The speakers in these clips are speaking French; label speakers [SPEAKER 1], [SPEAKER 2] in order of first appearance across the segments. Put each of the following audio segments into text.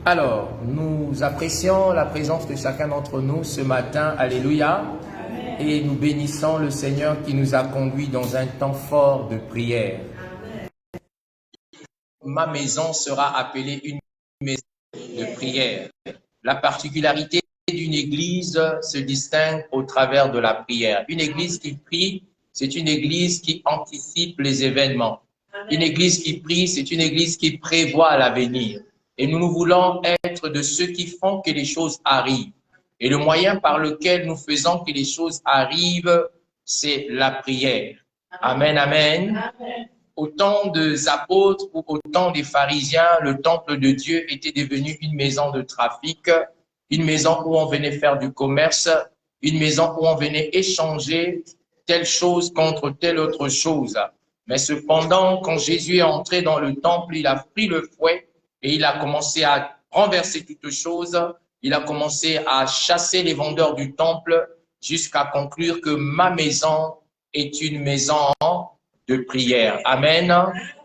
[SPEAKER 1] Alors, nous apprécions la présence de chacun d'entre nous ce matin. Alléluia. Amen. Et nous bénissons le Seigneur qui nous a conduits dans un temps fort de prière. Amen. Ma maison sera appelée une maison de prière. La particularité d'une église se distingue au travers de la prière. Une église qui prie, c'est une église qui anticipe les événements. Une église qui prie, c'est une église qui prévoit l'avenir. Et nous voulons être de ceux qui font que les choses arrivent. Et le moyen par lequel nous faisons que les choses arrivent, c'est la prière. Amen, amen. Amen. Au temps des apôtres ou au temps des pharisiens, le temple de Dieu était devenu une maison de trafic, une maison où on venait faire du commerce, une maison où on venait échanger telle chose contre telle autre chose. Mais cependant, quand Jésus est entré dans le temple, il a pris le fouet et il a commencé à renverser toutes choses. Il a commencé à chasser les vendeurs du temple jusqu'à conclure que ma maison est une maison de prière. Amen.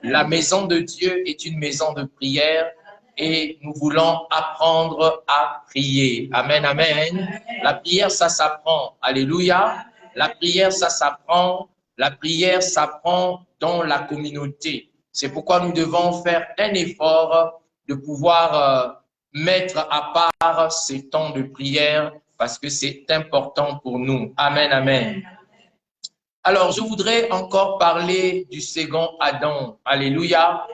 [SPEAKER 1] La maison de Dieu est une maison de prière et nous voulons apprendre à prier. Amen, amen. La prière, ça s'apprend. Alléluia. La prière, ça s'apprend. La prière s'apprend dans la communauté. C'est pourquoi nous devons faire un effort de pouvoir mettre à part ces temps de prière parce que c'est important pour nous. Amen, amen. Alors, je voudrais encore parler du second Adam. Alléluia.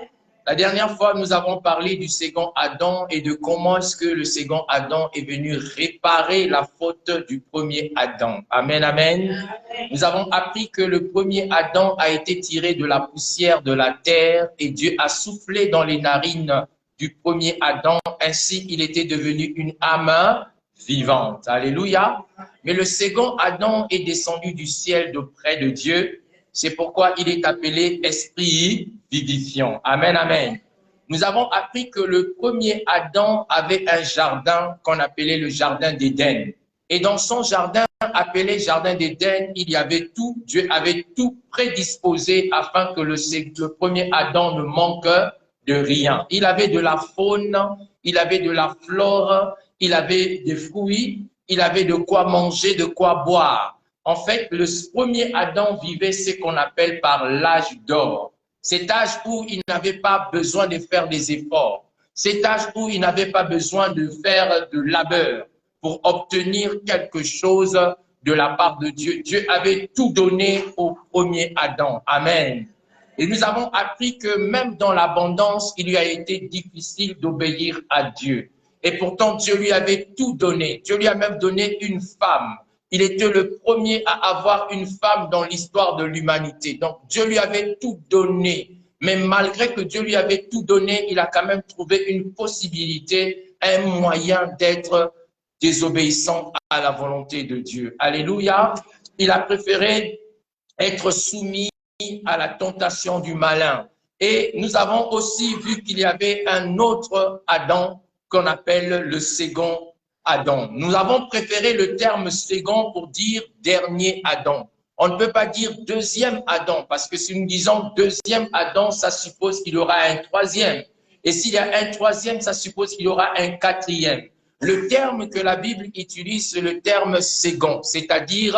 [SPEAKER 1] La dernière fois, nous avons parlé du second Adam et de comment est-ce que le second Adam est venu réparer la faute du premier Adam. Amen, amen. Nous avons appris que le premier Adam a été tiré de la poussière de la terre et Dieu a soufflé dans les narines du premier Adam. Ainsi, il était devenu une âme vivante. Alléluia. Mais le second Adam est descendu du ciel d'auprès de Dieu. C'est pourquoi il est appelé esprit vivifiant. Amen, amen. Nous avons appris que le premier Adam avait un jardin qu'on appelait le jardin d'Éden. Et dans son jardin appelé jardin d'Éden, il y avait tout. Dieu avait tout prédisposé afin que le premier Adam ne manque de rien. Il avait de la faune, il avait de la flore, il avait des fruits, il avait de quoi manger, de quoi boire. En fait, le premier Adam vivait ce qu'on appelle par l'âge d'or. Cet âge où il n'avait pas besoin de faire des efforts. Cet âge où il n'avait pas besoin de faire de labeur pour obtenir quelque chose de la part de Dieu. Dieu avait tout donné au premier Adam. Amen. Et nous avons appris que même dans l'abondance, il lui a été difficile d'obéir à Dieu. Et pourtant, Dieu lui avait tout donné. Dieu lui a même donné une femme. Il était le premier à avoir une femme dans l'histoire de l'humanité. Donc, Dieu lui avait tout donné. Mais malgré que Dieu lui avait tout donné, il a quand même trouvé une possibilité, un moyen d'être désobéissant à la volonté de Dieu. Alléluia. Il a préféré être soumis à la tentation du malin. Et nous avons aussi vu qu'il y avait un autre Adam qu'on appelle le second Adam. Nous avons préféré le terme second pour dire dernier Adam. On ne peut pas dire deuxième Adam, parce que si nous disons deuxième Adam, ça suppose qu'il y aura un troisième. Et s'il y a un troisième, ça suppose qu'il y aura un quatrième. Le terme que la Bible utilise, c'est le terme second, c'est-à-dire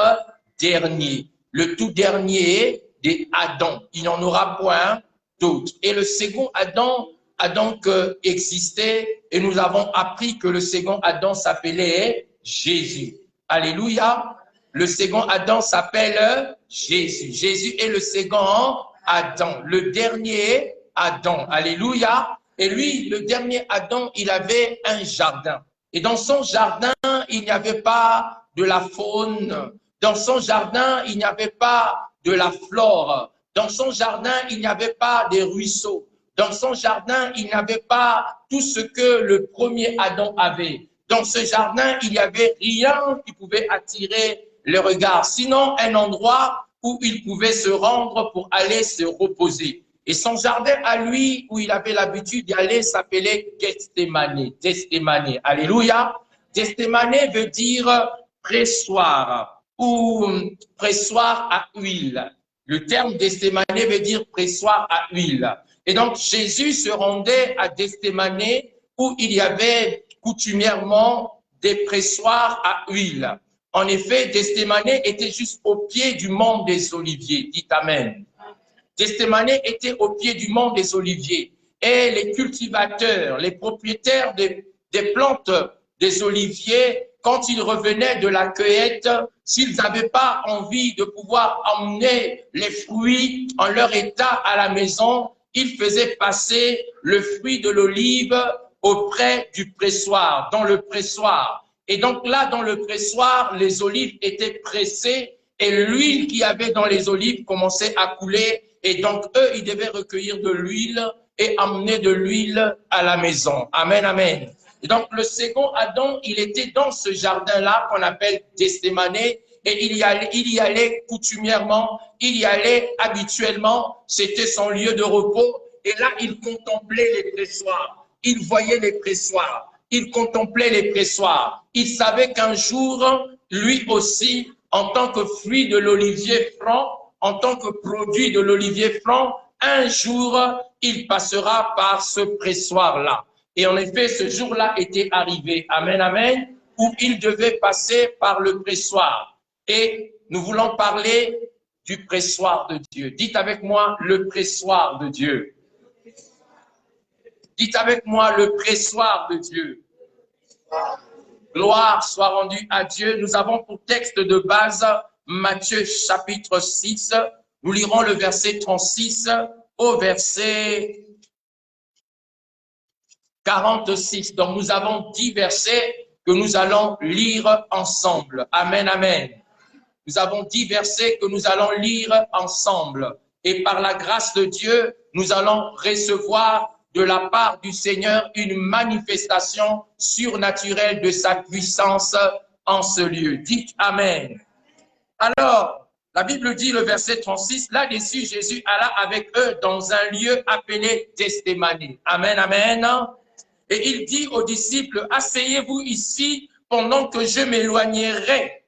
[SPEAKER 1] dernier. Le tout dernier des Adam. Il n'y en aura point d'autres. Et le second Adam a donc existé et nous avons appris que le second Adam s'appelait Jésus. Alléluia. Le second Adam s'appelle Jésus. Jésus est le second Adam, le dernier Adam. Alléluia. Et lui, le dernier Adam, il avait un jardin. Et dans son jardin, il n'y avait pas de la faune. Dans son jardin, il n'y avait pas de la flore. Dans son jardin, il n'y avait pas des ruisseaux. Dans son jardin, il n'y avait pas tout ce que le premier Adam avait. Dans ce jardin, il n'y avait rien qui pouvait attirer le regard, sinon un endroit où il pouvait se rendre pour aller se reposer. Et son jardin à lui, où il avait l'habitude d'y aller, s'appelait Gethsémane. Gethsémane. Alléluia. Gethsémane veut dire pressoir ou pressoir à huile. Le terme Gethsémane veut dire pressoir à huile. Et donc, Jésus se rendait à Gethsémane où il y avait coutumièrement des pressoirs à huile. En effet, Gethsémanée était juste au pied du mont des Oliviers. Dites Amen. Gethsémanée était au pied du mont des Oliviers. Et les cultivateurs, les propriétaires des plantes des oliviers, quand ils revenaient de la cueillette, s'ils n'avaient pas envie de pouvoir emmener les fruits en leur état à la maison, ils faisaient passer le fruit de l'olive auprès du pressoir, dans le pressoir. Et donc là, dans le pressoir, les olives étaient pressées et l'huile qu'il y avait dans les olives commençait à couler. Et donc, eux, ils devaient recueillir de l'huile et amener de l'huile à la maison. Amen, amen. Et donc, le second Adam, il était dans ce jardin-là qu'on appelle Gethsémanée, et il y allait coutumièrement, il y allait habituellement, c'était son lieu de repos, et là, il contemplait les pressoirs, il voyait les pressoirs, il contemplait les pressoirs, il savait qu'un jour, lui aussi, en tant que fruit de l'olivier franc, en tant que produit de l'olivier franc, un jour, il passera par ce pressoir-là. Et en effet, ce jour-là était arrivé, amen, amen, où il devait passer par le pressoir. Et nous voulons parler du pressoir de Dieu. Dites avec moi le pressoir de Dieu. Dites avec moi le pressoir de Dieu. Gloire soit rendue à Dieu. Nous avons pour texte de base Matthieu chapitre 6. Nous lirons le verset 36 au verset 46. Donc, nous avons 10 versets que nous allons lire ensemble. Amen, amen. Nous avons 10 versets que nous allons lire ensemble. Et par la grâce de Dieu, nous allons recevoir de la part du Seigneur une manifestation surnaturelle de sa puissance en ce lieu. Dites Amen. Alors, la Bible dit, le verset 36, là-dessus, Jésus alla avec eux dans un lieu appelé Gethsémanée. Amen, amen. Et il dit aux disciples, asseyez-vous ici pendant que je m'éloignerai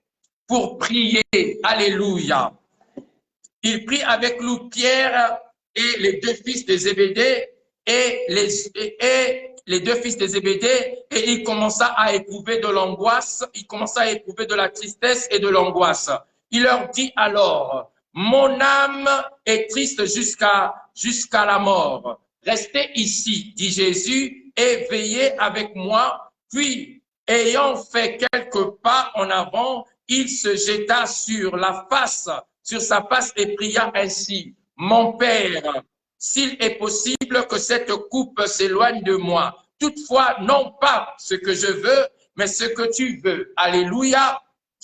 [SPEAKER 1] pour prier. Alléluia. Il prit avec lui Pierre et les deux fils de Zébédée et les deux fils de Zébédée, et il commença à éprouver de l'angoisse, il commença à éprouver de la tristesse et de l'angoisse. Il leur dit alors, mon âme est triste jusqu'à la mort. Restez ici, dit Jésus, et veillez avec moi. Puis, ayant fait quelques pas en avant, il se jeta sur sa face et pria ainsi, mon Père, s'il est possible que cette coupe s'éloigne de moi. Toutefois, non pas ce que je veux, mais ce que tu veux. Alléluia.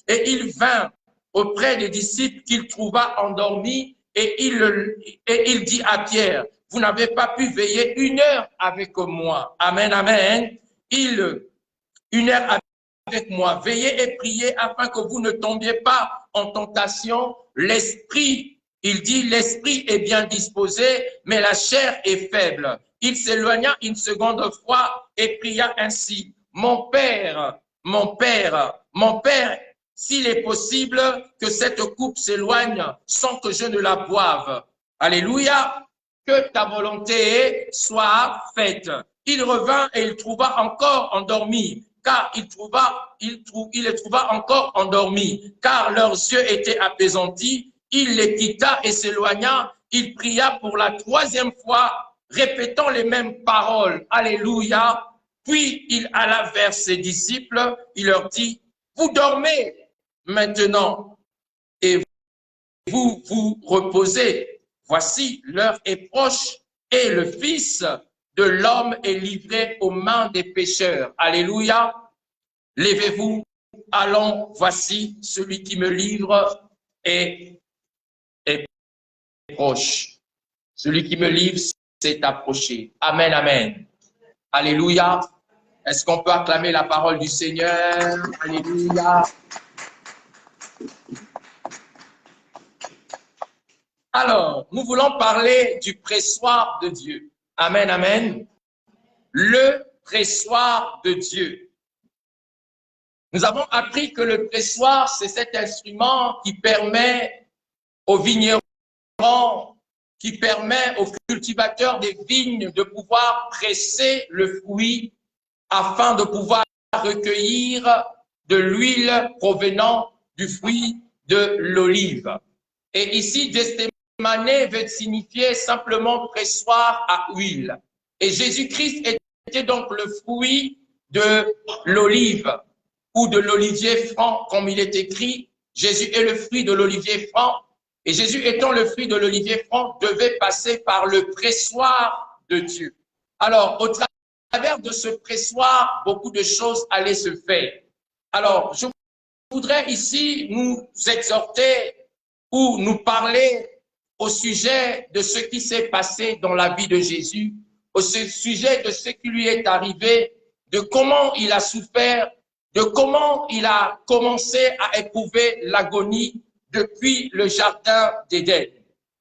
[SPEAKER 1] Et il vint auprès des disciples qu'il trouva endormis et il dit à Pierre, vous n'avez pas pu veiller 1 heure avec moi. Amen, amen. Une heure avec moi. Veillez et priez afin que vous ne tombiez pas en tentation. L'esprit, il dit, l'esprit est bien disposé, mais la chair est faible. Il s'éloigna une seconde fois et pria ainsi. Mon Père, s'il est possible que cette coupe s'éloigne sans que je ne la boive. Alléluia. Que ta volonté soit faite. Il revint et il trouva encore endormi, car il les trouva encore endormis, car leurs yeux étaient apaisantis. Il les quitta et s'éloigna. Il pria pour la 3e fois, répétant les mêmes paroles. Alléluia. Puis il alla vers ses disciples. Il leur dit, vous dormez maintenant et vous vous reposez. Voici, l'heure est proche et le Fils de l'homme est livré aux mains des pécheurs. Alléluia. Levez-vous, allons, voici, celui qui me livre est proche. Celui qui me livre s'est approché. Amen, amen. Alléluia. Est-ce qu'on peut acclamer la parole du Seigneur? Alléluia. Alors, nous voulons parler du pressoir de Dieu. Amen, amen. Le pressoir de Dieu. Nous avons appris que le pressoir, c'est cet instrument qui permet aux vignerons, qui permet aux cultivateurs des vignes de pouvoir presser le fruit afin de pouvoir recueillir de l'huile provenant du fruit de l'olive. Et ici, Gethsémané veut signifier simplement pressoir à huile. Et Jésus-Christ était donc le fruit de l'olive ou de l'olivier franc, comme il est écrit. Jésus est le fruit de l'olivier franc. Et Jésus étant le fruit de l'olivier franc, devait passer par le pressoir de Dieu. Alors, au travers de ce pressoir, beaucoup de choses allaient se faire. Alors, je voudrais ici nous exhorter ou nous parler au sujet de ce qui s'est passé dans la vie de Jésus, au sujet de ce qui lui est arrivé, de comment il a souffert, de comment il a commencé à éprouver l'agonie depuis le jardin d'Éden.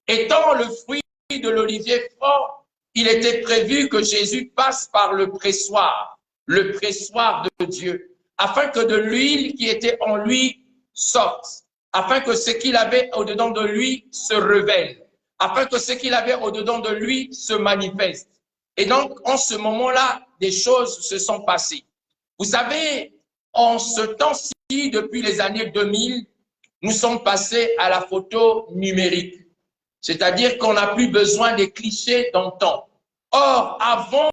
[SPEAKER 1] Étant le fruit de l'olivier franc, il était prévu que Jésus passe par le pressoir de Dieu, afin que de l'huile qui était en lui sorte, afin que ce qu'il avait au-dedans de lui se révèle, afin que ce qu'il avait au-dedans de lui se manifeste. Et donc, en ce moment-là, des choses se sont passées. Vous savez, en ce temps-ci, depuis les années 2000, nous sommes passés à la photo numérique. C'est-à-dire qu'on n'a plus besoin des clichés d'antan. Or, avant,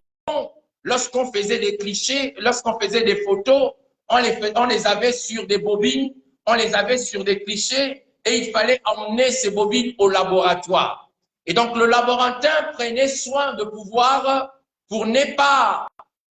[SPEAKER 1] lorsqu'on faisait des clichés, lorsqu'on faisait des photos, on les avait sur des bobines, on les avait sur des clichés et il fallait emmener ces bobines au laboratoire. Et donc, le laborantin prenait soin de pouvoir, pour ne pas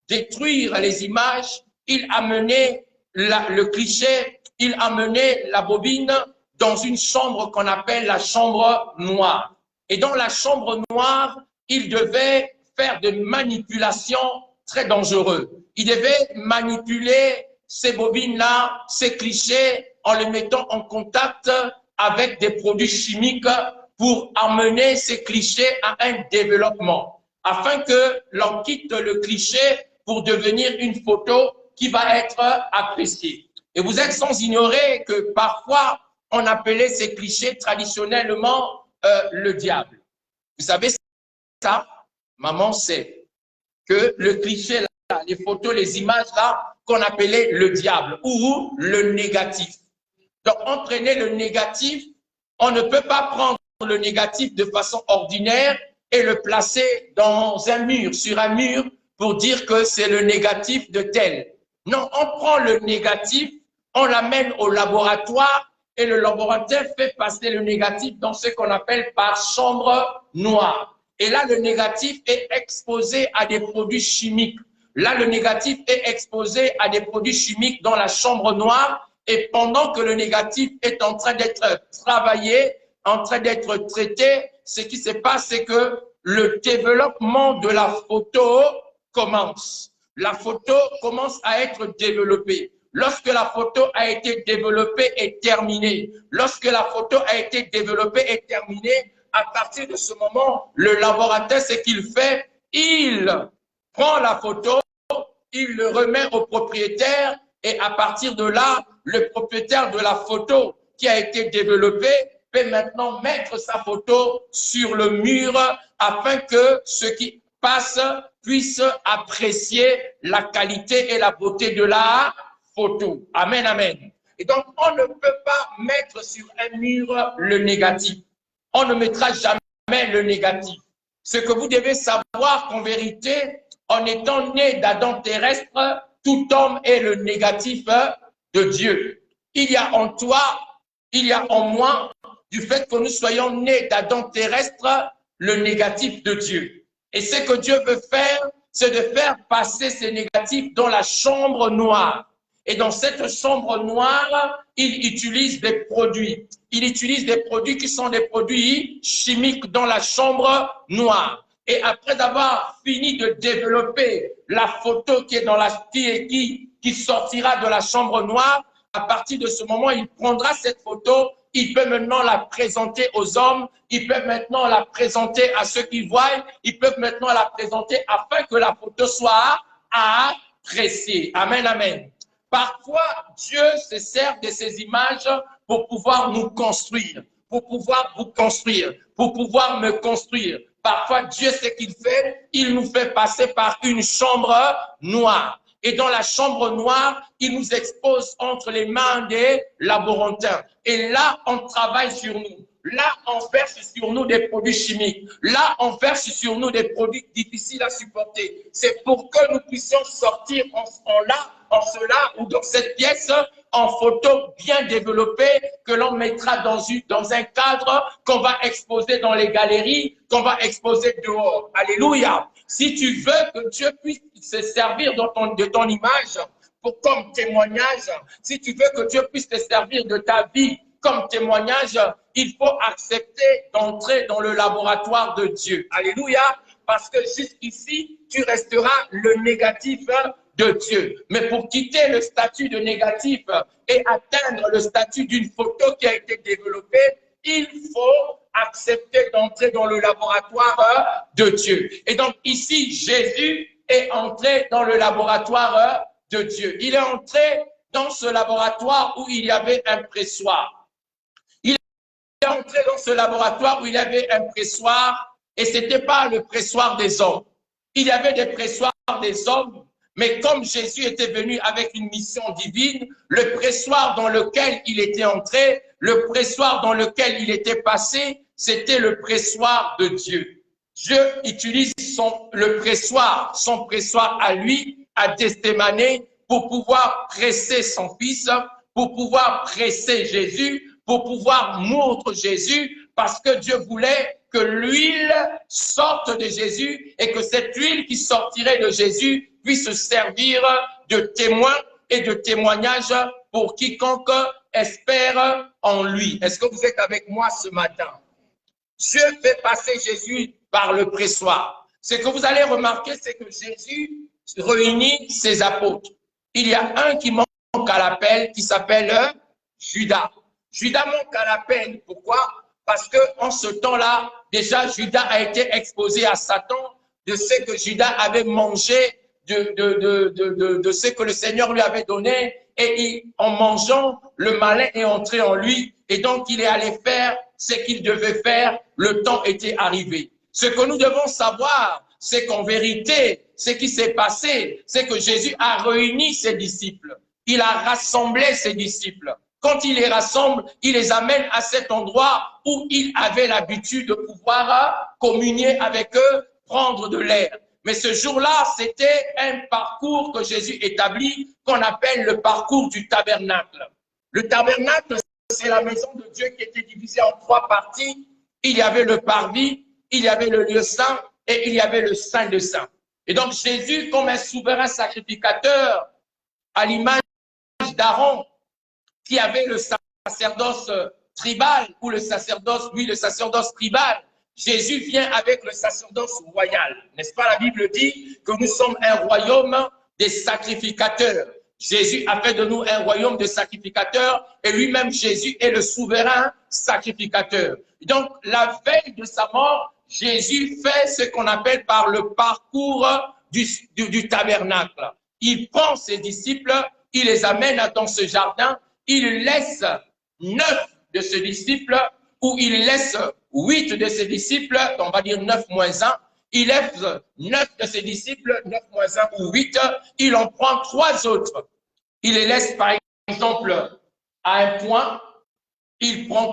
[SPEAKER 1] détruire les images, il amenait le cliché, il amenait la bobine dans une chambre qu'on appelle la chambre noire. Et dans la chambre noire, il devait faire des manipulations très dangereuses. Il devait manipuler ces bobines-là, ces clichés, en les mettant en contact avec des produits chimiques pour amener ces clichés à un développement, afin que l'on quitte le cliché pour devenir une photo qui va être appréciée. Et vous êtes sans ignorer que parfois, on appelait ces clichés traditionnellement le diable. Vous savez ça? Maman sait que le cliché, là, les photos, les images là, qu'on appelait le diable ou le négatif. Donc, on prenait le négatif, on ne peut pas prendre le négatif de façon ordinaire et le placer dans un mur, sur un mur, pour dire que c'est le négatif de tel. Non, on prend le négatif, on l'amène au laboratoire et le laboratoire fait passer le négatif dans ce qu'on appelle par chambre noire. Et là, le négatif est exposé à des produits chimiques. Là, le négatif est exposé à des produits chimiques dans la chambre noire. Et pendant que le négatif est en train d'être travaillé, en train d'être traité, ce qui se passe, c'est que le développement de la photo commence. La photo commence à être développée. Lorsque la photo a été développée et terminée, lorsque la photo a été développée et terminée, à partir de ce moment, le laboratoire, ce qu'il fait, il prend la photo, il le remet au propriétaire et à partir de là, le propriétaire de la photo qui a été développée peut maintenant mettre sa photo sur le mur afin que ceux qui passent puissent apprécier la qualité et la beauté de la photo. Amen, amen. Et donc, on ne peut pas mettre sur un mur le négatif. On ne mettra jamais le négatif. Ce que vous devez savoir qu'en vérité, en étant né d'Adam terrestre, tout homme est le négatif de Dieu. Il y a en toi, il y a en moi, du fait que nous soyons nés d'Adam terrestre, le négatif de Dieu. Et ce que Dieu veut faire, c'est de faire passer ces négatifs dans la chambre noire. Et dans cette chambre noire, il utilise des produits. Il utilise des produits qui sont des produits chimiques dans la chambre noire. Et après avoir fini de développer la photo qui est dans la qui sortira de la chambre noire, à partir de ce moment, il prendra cette photo, il peut maintenant la présenter aux hommes, il peut maintenant la présenter à ceux qui voient, ils peuvent maintenant la présenter afin que la photo soit appréciée. Amen, amen. Parfois, Dieu se sert de ces images pour pouvoir nous construire, pour pouvoir vous construire, pour pouvoir me construire. Parfois, Dieu, ce qu'il fait, il nous fait passer par une chambre noire. Et dans la chambre noire, il nous expose entre les mains des laborantins. Et là, on travaille sur nous. Là, on verse sur nous des produits chimiques. Là, on verse sur nous des produits difficiles à supporter. C'est pour que nous puissions sortir en cela ou dans cette pièce en photo bien développée que l'on mettra dans un cadre qu'on va exposer dans les galeries, qu'on va exposer dehors. Alléluia. Si tu veux que Dieu puisse se servir de ton image comme témoignage, si tu veux que Dieu puisse te servir de ta vie comme témoignage, il faut accepter d'entrer dans le laboratoire de Dieu. Alléluia. Parce que jusqu'ici, tu resteras le négatif de Dieu. Mais pour quitter le statut de négatif et atteindre le statut d'une photo qui a été développée, il faut accepter d'entrer dans le laboratoire de Dieu. Et donc ici, Jésus est entré dans le laboratoire de Dieu. Il est entré dans ce laboratoire où il y avait un pressoir. Il est entré dans ce laboratoire où il y avait un pressoir et ce n'était pas le pressoir des hommes. Il y avait des pressoirs des hommes, mais comme Jésus était venu avec une mission divine, le pressoir dans lequel il était entré, le pressoir dans lequel il était passé, c'était le pressoir de Dieu. Dieu utilise son pressoir à lui, à Gethsémani, pour pouvoir presser son fils, pour pouvoir presser Jésus, pour pouvoir moudre Jésus, parce que Dieu voulait que l'huile sorte de Jésus et que cette huile qui sortirait de Jésus puisse servir de témoin et de témoignage pour quiconque espère en lui. Est-ce que vous êtes avec moi ce matin? Dieu fait passer Jésus par le pressoir. Ce que vous allez remarquer, c'est que Jésus réunit ses apôtres. Il y a un qui manque à l'appel, qui s'appelle Judas. Judas manque à l'appel. Pourquoi? Parce qu'en ce temps-là, déjà, Judas a été exposé à Satan de ce que Judas avait mangé, de ce que le Seigneur lui avait donné. Et en mangeant, le malin est entré en lui. Et donc, il est allé faire ce qu'il devait faire. Le temps était arrivé. Ce que nous devons savoir, c'est qu'en vérité, ce qui s'est passé, c'est que Jésus a réuni ses disciples. Il a rassemblé ses disciples. Quand il les rassemble, il les amène à cet endroit où il avait l'habitude de pouvoir communier avec eux, prendre de l'air. Mais ce jour-là, c'était un parcours que Jésus établit, qu'on appelle le parcours du tabernacle. Le tabernacle, c'est la maison de Dieu qui était divisée en 3 parties. Il y avait le parvis, il y avait le lieu saint et il y avait le saint des saints. Et donc Jésus, comme un souverain sacrificateur, à l'image d'Aaron, qui avait le sacerdoce tribal, ou le sacerdoce tribal, Jésus vient avec le sacerdoce royal. N'est-ce pas, la Bible dit que nous sommes un royaume des sacrificateurs. Jésus a fait de nous un royaume de sacrificateurs et lui-même, Jésus, est le souverain sacrificateur. Donc, la veille de sa mort, Jésus fait ce qu'on appelle par le parcours du tabernacle. Il prend ses disciples, il les amène dans ce jardin, il laisse 9 de ses disciples, ou il laisse 8 de ses disciples, on va dire 9 moins 1, il laisse 9 de ses disciples, 9 moins 1 ou 8, il en prend 3 autres. Il les laisse par exemple à un point, il prend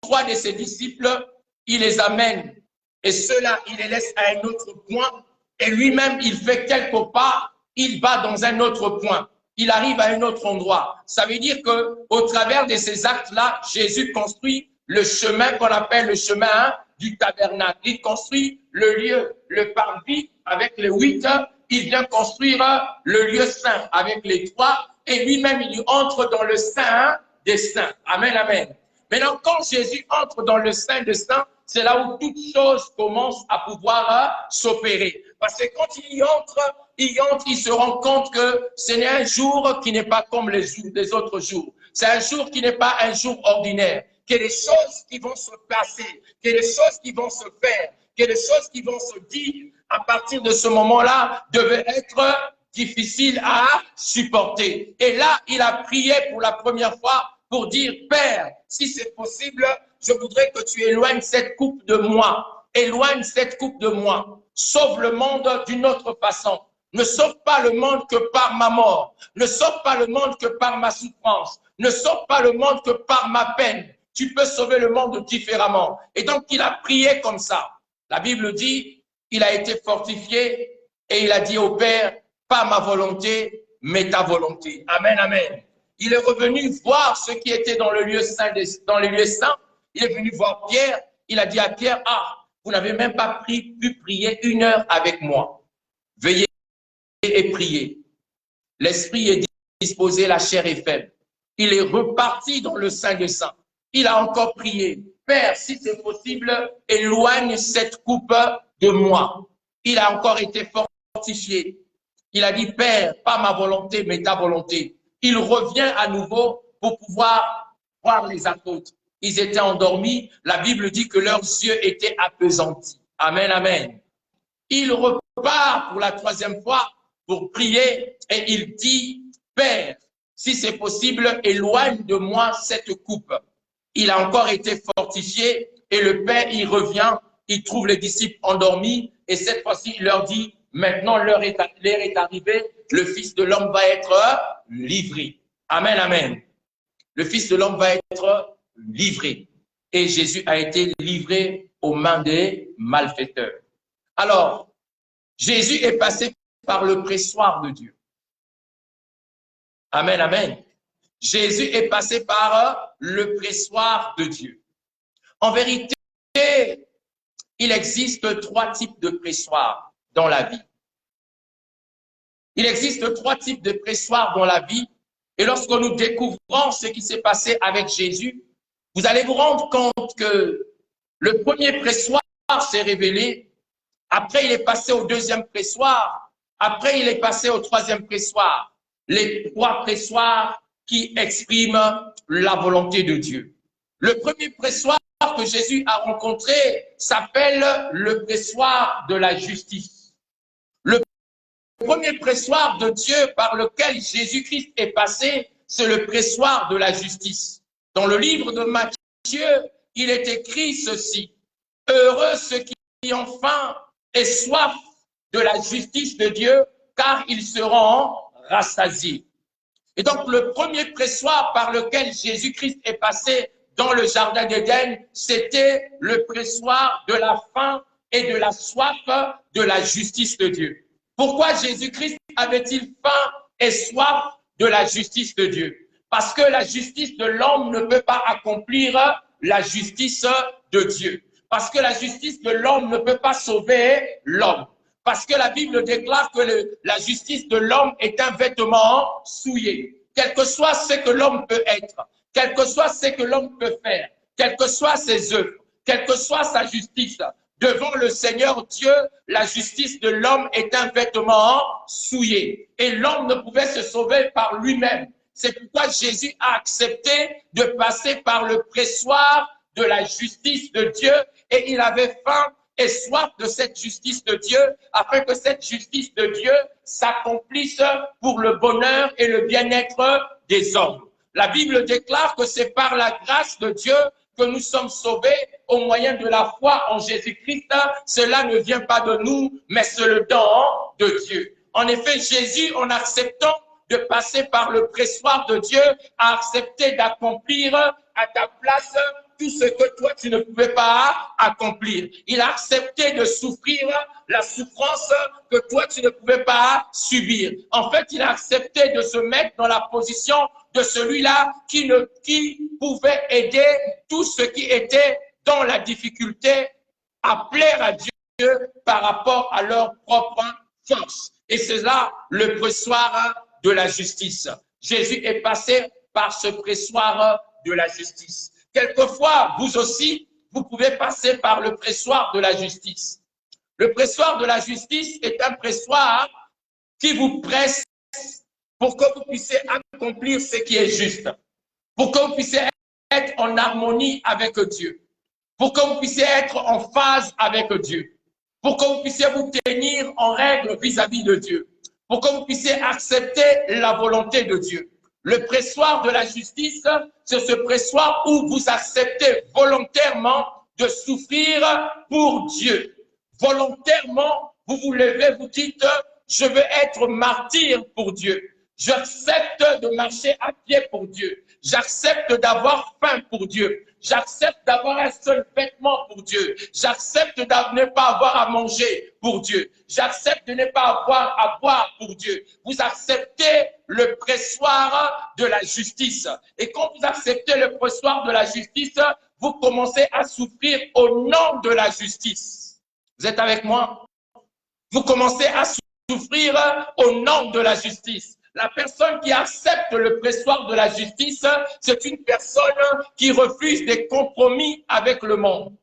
[SPEAKER 1] 3 de ses disciples, il les amène, et ceux-là, il les laisse à un autre point, et lui-même, il fait quelques pas, il va dans un autre point. Il arrive à un autre endroit. Ça veut dire qu'au travers de ces actes-là, Jésus construit le chemin qu'on appelle le chemin du tabernacle. Il construit le lieu, le parvis avec les 8. Il vient construire le lieu saint avec les 3. Et lui-même, il entre dans le saint des saints. Amen, amen. Maintenant, quand Jésus entre dans le saint des saints, c'est là où toute chose commence à pouvoir s'opérer. Parce que quand il entre, il se rend compte que ce n'est un jour qui n'est pas comme les autres jours. C'est un jour qui n'est pas un jour ordinaire. Qu'il y a des choses qui vont se passer, qu'il y a des choses qui vont se faire, qu'il y a des choses qui vont se dire à partir de ce moment-là devaient être difficiles à supporter. Et là, il a prié pour la première fois pour dire, Père, si c'est possible, je voudrais que tu éloignes cette coupe de moi. Éloigne cette coupe de moi. Sauve le monde d'une autre façon. Ne sauve pas le monde que par ma mort. Ne sauve pas le monde que par ma souffrance. Ne sauve pas le monde que par ma peine. Tu peux sauver le monde différemment. Et donc, il a prié comme ça. La Bible dit, il a été fortifié et il a dit au Père, pas ma volonté, mais ta volonté. Amen, amen. Il est revenu voir ce qui était dans le lieu saint, dans les lieux saints. Il est venu voir Pierre. Il a dit à Pierre, ah, vous n'avez même pas pu prier 1 heure avec moi. Veillez et priez. L'esprit est disposé, la chair est faible. Il est reparti dans le Saint des Saints. Il a encore prié. Père, si c'est possible, éloigne cette coupe de moi. Il a encore été fortifié. Il a dit, Père, pas ma volonté, mais ta volonté. Il revient à nouveau pour pouvoir voir les apôtres. Ils étaient endormis. La Bible dit que leurs yeux étaient appesantis. Amen, amen. Il repart pour la 3e fois pour prier et il dit, Père, si c'est possible, éloigne de moi cette coupe. Il a encore été fortifié et le Père, il revient, il trouve les disciples endormis et cette fois-ci, il leur dit, maintenant l'heure est arrivée, le Fils de l'homme va être livré. Amen, amen. Le Fils de l'homme va être livré. Et Jésus a été livré aux mains des malfaiteurs. Alors, Jésus est passé par le pressoir de Dieu. Amen, amen. Jésus est passé par le pressoir de Dieu. En vérité, il existe 3 types de pressoirs dans la vie. Il existe 3 types de pressoirs dans la vie. Et lorsque nous découvrons ce qui s'est passé avec Jésus, vous allez vous rendre compte que le premier pressoir s'est révélé. Après, il est passé au 2e pressoir. Après, il est passé au 3e pressoir. Les 3 pressoirs qui expriment la volonté de Dieu. Le premier pressoir que Jésus a rencontré s'appelle le pressoir de la justice. Le premier pressoir de Dieu par lequel Jésus-Christ est passé, c'est le pressoir de la justice. Dans le livre de Matthieu, il est écrit ceci. Heureux ceux qui ont faim et soif de la justice de Dieu, car ils seront rassasiés. Et donc, le premier pressoir par lequel Jésus-Christ est passé dans le jardin d'Éden, c'était le pressoir de la faim et de la soif de la justice de Dieu. Pourquoi Jésus-Christ avait-il faim et soif de la justice de Dieu? Parce que la justice de l'homme ne peut pas accomplir la justice de Dieu. Parce que la justice de l'homme ne peut pas sauver l'homme. Parce que la Bible déclare que la justice de l'homme est un vêtement souillé. Quel que soit ce que l'homme peut être, quel que soit ce que l'homme peut faire, quelles que soient ses œuvres, quelle que soit sa justice, devant le Seigneur Dieu, la justice de l'homme est un vêtement souillé. Et l'homme ne pouvait se sauver par lui-même. C'est pourquoi Jésus a accepté de passer par le pressoir de la justice de Dieu et il avait faim et soif de cette justice de Dieu afin que cette justice de Dieu s'accomplisse pour le bonheur et le bien-être des hommes. La Bible déclare que c'est par la grâce de Dieu que nous sommes sauvés au moyen de la foi en Jésus-Christ. Cela ne vient pas de nous, mais c'est le don de Dieu. En effet, Jésus, en acceptant de passer par le pressoir de Dieu, a accepté d'accomplir à ta place tout ce que toi tu ne pouvais pas accomplir. Il a accepté de souffrir la souffrance que toi tu ne pouvais pas subir. En fait, il a accepté de se mettre dans la position de celui-là qui pouvait aider tous ceux qui étaient dans la difficulté à plaire à Dieu par rapport à leur propre force. Et c'est là le pressoir de la justice. Jésus est passé par ce pressoir de la justice. Quelquefois, vous aussi, vous pouvez passer par le pressoir de la justice. Le pressoir de la justice est un pressoir qui vous presse pour que vous puissiez accomplir ce qui est juste, pour que vous puissiez être en harmonie avec Dieu, pour que vous puissiez être en phase avec Dieu, pour que vous puissiez vous tenir en règle vis-à-vis de Dieu, pour que vous puissiez accepter la volonté de Dieu. Le pressoir de la justice, c'est ce pressoir où vous acceptez volontairement de souffrir pour Dieu. Volontairement, vous vous levez, vous dites, je veux être martyr pour Dieu. J'accepte de marcher à pied pour Dieu. J'accepte d'avoir faim pour Dieu. J'accepte d'avoir un seul vêtement pour Dieu. J'accepte de ne pas avoir à manger pour Dieu. J'accepte de ne pas avoir à boire pour Dieu. Vous acceptez le pressoir de la justice. Et quand vous acceptez le pressoir de la justice, vous commencez à souffrir au nom de la justice. Vous êtes avec moi? Vous commencez à souffrir au nom de la justice. La personne qui accepte le pressoir de la justice, c'est une personne qui refuse des compromis avec le monde,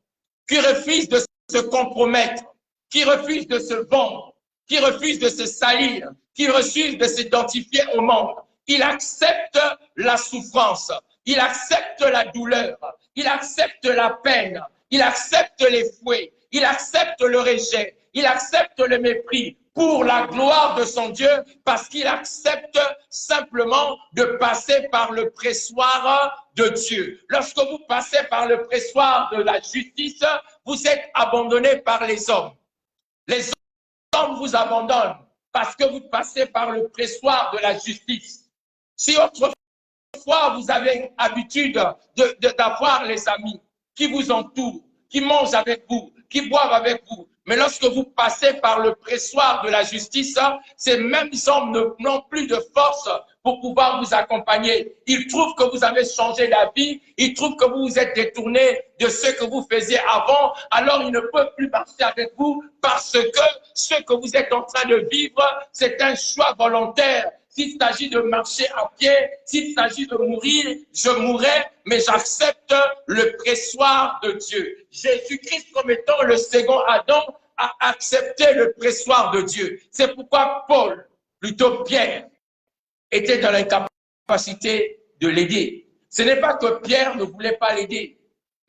[SPEAKER 1] qui refuse de se compromettre, qui refuse de se vendre, qui refuse de se salir, qui refuse de s'identifier au monde. Il accepte la souffrance, il accepte la douleur, il accepte la peine, il accepte les fouets, il accepte le rejet, il accepte le mépris pour la gloire de son Dieu, parce qu'il accepte simplement de passer par le pressoir de Dieu. Lorsque vous passez par le pressoir de la justice, vous êtes abandonné par les hommes. Les hommes vous abandonnent parce que vous passez par le pressoir de la justice. Si autrefois vous avez l'habitude d'avoir les amis qui vous entourent, qui mangent avec vous, qui boivent avec vous, mais lorsque vous passez par le pressoir de la justice, ces mêmes hommes n'ont plus de force pour pouvoir vous accompagner. Ils trouvent que vous avez changé la vie, ils trouvent que vous vous êtes détourné de ce que vous faisiez avant, alors ils ne peuvent plus marcher avec vous parce que ce que vous êtes en train de vivre, c'est un choix volontaire. S'il s'agit de marcher à pied, s'il s'agit de mourir, je mourrai, mais j'accepte le pressoir de Dieu. Jésus-Christ, comme étant le second Adam, a accepté le pressoir de Dieu. C'est pourquoi Paul, plutôt Pierre, était dans l'incapacité de l'aider. Ce n'est pas que Pierre ne voulait pas l'aider,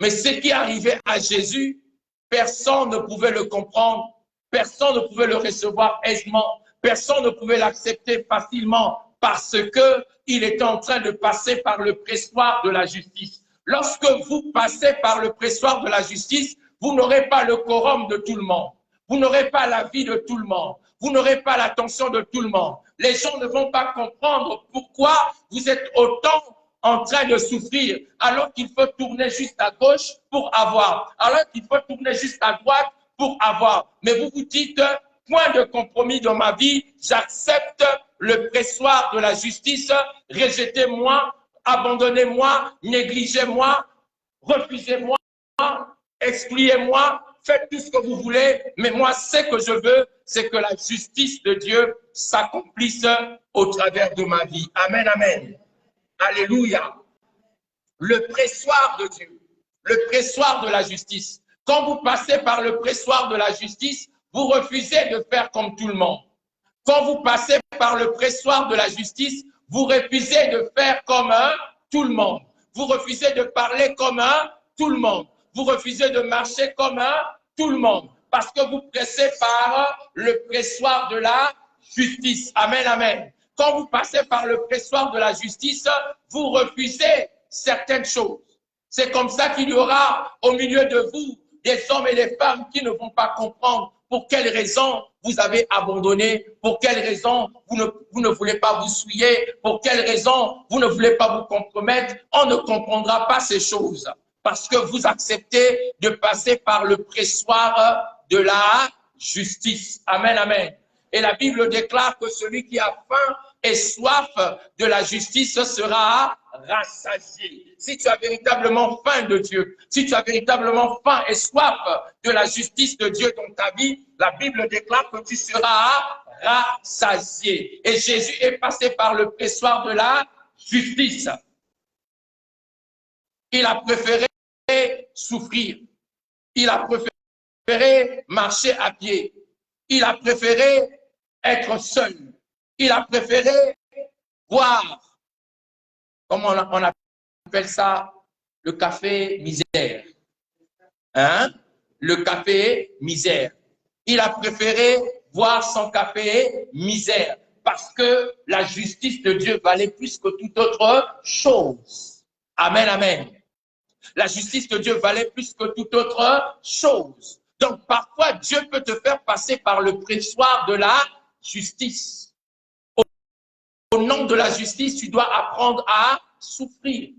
[SPEAKER 1] mais ce qui arrivait à Jésus, personne ne pouvait le comprendre, personne ne pouvait le recevoir aisément. Personne ne pouvait l'accepter facilement parce qu'il était en train de passer par le pressoir de la justice. Lorsque vous passez par le pressoir de la justice, vous n'aurez pas le quorum de tout le monde. Vous n'aurez pas la vie de tout le monde. Vous n'aurez pas l'attention de tout le monde. Les gens ne vont pas comprendre pourquoi vous êtes autant en train de souffrir alors qu'il faut tourner juste à gauche pour avoir, alors qu'il faut tourner juste à droite pour avoir. Mais vous vous dites, point de compromis dans ma vie, j'accepte le pressoir de la justice, rejetez-moi, abandonnez-moi, négligez-moi, refusez-moi, excluez-moi, faites tout ce que vous voulez, mais moi, ce que je veux, c'est que la justice de Dieu s'accomplisse au travers de ma vie. Amen, amen. Alléluia. Le pressoir de Dieu, le pressoir de la justice. Quand vous passez par le pressoir de la justice, vous refusez de faire comme tout le monde. Quand vous passez par le pressoir de la justice, vous refusez de faire comme tout le monde. Vous refusez de parler comme tout le monde. Vous refusez de marcher comme tout le monde. Parce que vous pressez par le pressoir de la justice. Amen, amen. Quand vous passez par le pressoir de la justice, vous refusez certaines choses. C'est comme ça qu'il y aura au milieu de vous des hommes et des femmes qui ne vont pas comprendre pour quelles raisons vous avez abandonné, pour quelles raisons vous ne voulez pas vous souiller, pour quelles raisons vous ne voulez pas vous compromettre. On ne comprendra pas ces choses parce que vous acceptez de passer par le pressoir de la justice. Amen, amen. Et la Bible déclare que celui qui a faim et soif de la justice sera rassasié. Si tu as véritablement faim de Dieu, si tu as véritablement faim et soif de la justice de Dieu dans ta vie, la Bible déclare que tu seras rassasié. Et Jésus est passé par le pressoir de la justice. Il a préféré souffrir. Il a préféré marcher à pied. Il a préféré être seul. Il a préféré boire, comme on appelle ça, le café misère. Hein? Le café misère. Il a préféré boire son café misère parce que la justice de Dieu valait plus que toute autre chose. Amen, amen. La justice de Dieu valait plus que toute autre chose. Donc, parfois, Dieu peut te faire passer par le pressoir de la justice. Au nom de la justice, tu dois apprendre à souffrir.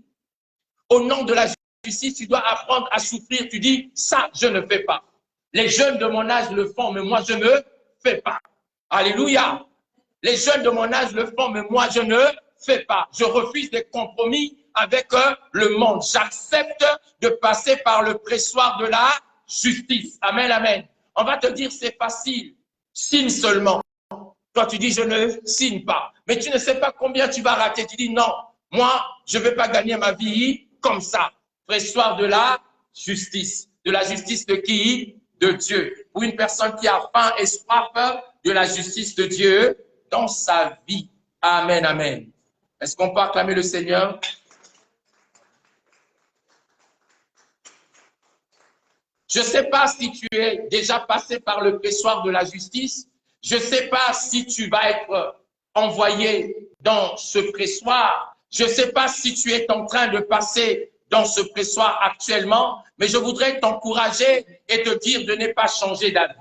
[SPEAKER 1] Au nom de la justice, tu dois apprendre à souffrir. Tu dis, ça, je ne fais pas. Les jeunes de mon âge le font, mais moi, je ne fais pas. Alléluia. Les jeunes de mon âge le font, mais moi, je ne fais pas. Je refuse des compromis avec le monde. J'accepte de passer par le pressoir de la justice. Amen, amen. On va te dire, c'est facile. Signe seulement. Toi, tu dis, je ne signe pas. Mais tu ne sais pas combien tu vas rater. Tu dis, non, moi, je ne vais pas gagner ma vie comme ça. Pressoir de la justice. De la justice de qui? De Dieu. Pour une personne qui a faim et soif de la justice de Dieu dans sa vie. Amen, amen. Est-ce qu'on peut acclamer le Seigneur? Je ne sais pas si tu es déjà passé par le pressoir de la justice. Je ne sais pas si tu vas être envoyé dans ce pressoir. Je ne sais pas si tu es en train de passer dans ce pressoir actuellement, mais je voudrais t'encourager et te dire de ne pas changer d'avis.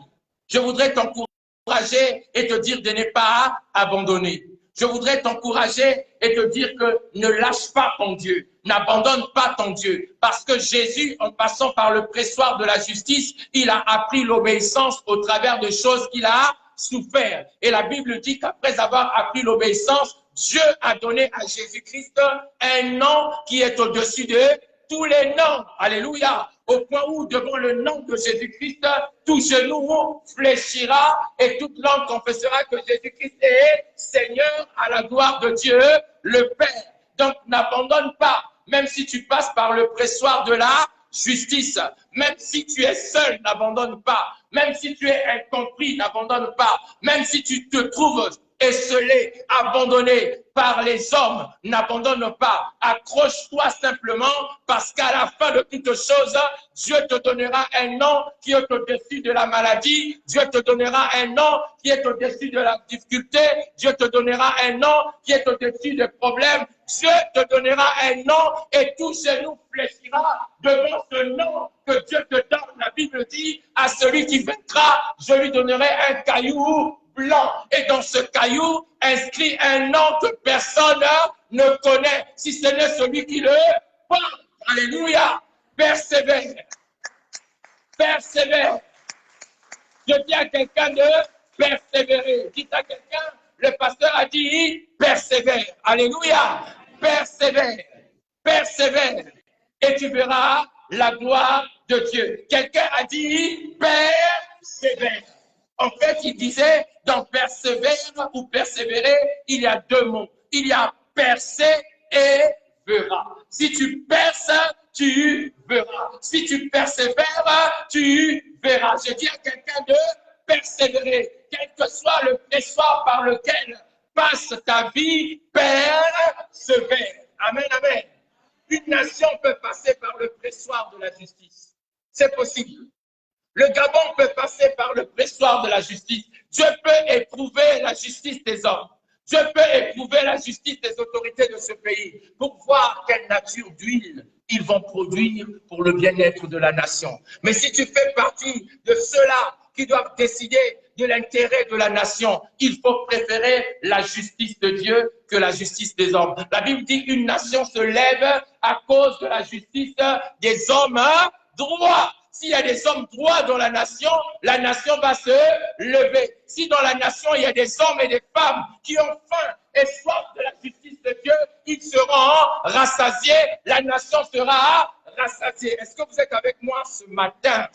[SPEAKER 1] Je voudrais t'encourager et te dire de ne pas abandonner. Je voudrais t'encourager et te dire que ne lâche pas ton Dieu, n'abandonne pas ton Dieu, parce que Jésus, en passant par le pressoir de la justice, il a appris l'obéissance au travers de choses qu'il a souffert. Et la Bible dit qu'après avoir appris l'obéissance, Dieu a donné à Jésus-Christ un nom qui est au-dessus de tous les noms. Alléluia. Au point où, devant le nom de Jésus-Christ, tout genou fléchira et toute langue confessera que Jésus-Christ est Seigneur à la gloire de Dieu, le Père. Donc, n'abandonne pas, même si tu passes par le pressoir de la justice. Même si tu es seul, n'abandonne pas. Même si tu es incompris, n'abandonne pas. Même si tu te trouves esselé, abandonné par les hommes, n'abandonne pas. Accroche-toi simplement parce qu'à la fin de toutes choses, Dieu te donnera un nom qui est au-dessus de la maladie. Dieu te donnera un nom qui est au-dessus de la difficulté. Dieu te donnera un nom qui est au-dessus des problèmes. Dieu te donnera un nom et tout genou fléchira devant ce nom que Dieu te donne. La Bible dit, à celui qui vaincra, je lui donnerai un caillou blanc. Et dans ce caillou, inscrit un nom que personne ne connaît, si ce n'est celui qui le porte. Alléluia. Persévère. Persévère. Je dis à quelqu'un de persévérer. Dites à quelqu'un, le pasteur a dit, persévère. Alléluia. Persévère. Persévère. Et tu verras la gloire de Dieu. Quelqu'un a dit, persévère. En fait, il disait, dans persévère ou persévérer, il y a deux mots. Il y a percer et verra. Si tu perces, tu verras. Si tu persévères, tu verras. Je dis à quelqu'un de persévérer. Quel que soit le pressoir par lequel passe ta vie, persévère. Amen, amen. Une nation peut passer par le pressoir de la justice. C'est possible. Le Gabon peut passer par le pressoir de la justice. Dieu peut éprouver la justice des hommes. Dieu peut éprouver la justice des autorités de ce pays pour voir quelle nature d'huile ils vont produire pour le bien-être de la nation. Mais si tu fais partie de ceux-là qui doivent décider de l'intérêt de la nation, il faut préférer la justice de Dieu que la justice des hommes. La Bible dit qu'une nation se lève à cause de la justice des hommes droits. S'il y a des hommes droits dans la nation va se lever. Si dans la nation, il y a des hommes et des femmes qui ont faim et soif de la justice de Dieu, ils seront rassasiés, la nation sera rassasiée. Est-ce que vous êtes avec moi ce matin?